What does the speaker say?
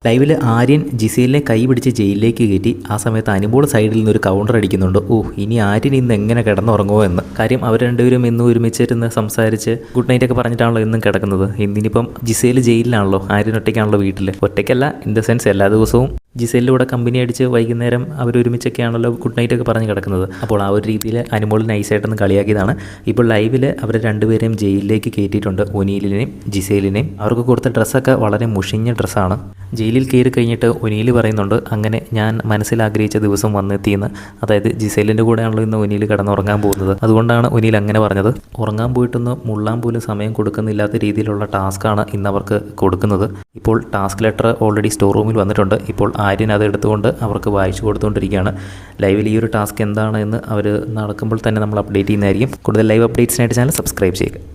ലൈവിൽ ആര്യൻ ജിസേലിനെ കൈ പിടിച്ച് ജയിലിലേക്ക് കയറ്റി. ആ സമയത്ത് അനുമോൾ സൈഡിൽ നിന്നൊരു കൗണ്ടർ അടിക്കുന്നുണ്ട്. ഇനി ആര്യൻ ഇന്ന് എങ്ങനെ കിടന്നുറങ്ങുമോ എന്ന്. കാര്യം അവർ രണ്ടുപേരും ഇന്നും ഒരുമിച്ചിരുന്ന് സംസാരിച്ച് ഗുഡ് നൈറ്റ് ഒക്കെ പറഞ്ഞിട്ടാണല്ലോ ഇന്നും കിടക്കുന്നത്. ഇന്നിപ്പം ജിസേൽ ജയിലിലാണല്ലോ, ആര്യൻ ഒറ്റയ്ക്കാണല്ലോ വീട്ടിൽ. ഒറ്റയ്ക്കല്ല, ഇൻ ദ സെൻസ് എല്ലാ ദിവസവും ജിസേലിൻ്റെ കൂടെ കമ്പനി അടിച്ച് വൈകുന്നേരം അവരൊരുമിച്ചൊക്കെയാണല്ലോ ഗുഡ് നൈറ്റ് ഒക്കെ പറഞ്ഞ് കിടക്കുന്നത്. അപ്പോൾ ആ ഒരു രീതിയിൽ അനുമോൾ നൈസായിട്ടൊന്ന് കളിയാക്കിയതാണ്. ഇപ്പോൾ ലൈവിൽ അവർ രണ്ടുപേരെയും ജയിലിലേക്ക് കയറ്റിയിട്ടുണ്ട്, ഒനീലിനെയും ജിസേലിനെയും. അവർക്ക് കൊടുത്ത ഡ്രസ്സൊക്കെ വളരെ മുഷിഞ്ഞ ഡ്രസ്സാണ്. ജയിലിൽ കയറി കഴിഞ്ഞിട്ട് ഒനീൽ പറയുന്നുണ്ട്, അങ്ങനെ ഞാൻ മനസ്സിലാഗ്രഹിച്ച ദിവസം വന്നെത്തിയെന്ന്. അതായത് ജിസേലിൻ്റെ കൂടെയാണല്ലോ ഇന്ന് ഒനീൽ കിടന്നുറങ്ങാൻ പോകുന്നത്. അതുകൊണ്ടാണ് ഒനീൽ അങ്ങനെ പറഞ്ഞത്. ഉറങ്ങാൻ പോയിട്ടൊന്ന് മുള്ളാൻ പോലും സമയം കൊടുക്കുന്നില്ലാത്ത രീതിയിലുള്ള ടാസ്ക്കാണ് ഇന്ന് അവർക്ക് കൊടുക്കുന്നത്. ഇപ്പോൾ ടാസ്ക് ലെറ്റർ ഓൾറെഡി സ്റ്റോർ റൂമിൽ വന്നിട്ടുണ്ട്. ഇപ്പോൾ ആര്യൻ അത് എടുത്തുകൊണ്ട് അവർക്ക് വായിച്ചു കൊടുത്തുകൊണ്ടിരിക്കുകയാണ്. ലൈവിൽ ഈ ഒരു ടാസ്ക് എന്താണ് എന്ന് അവർ നടക്കുമ്പോൾ തന്നെ നമ്മൾ അപ്ഡേറ്റ് ചെയ്യുന്നതായിരിക്കും. കൂടുതൽ ലൈവ് അപ്ഡേറ്റ്സിനായിട്ട് ചാനൽ സബ്സ്ക്രൈബ് ചെയ്യുക.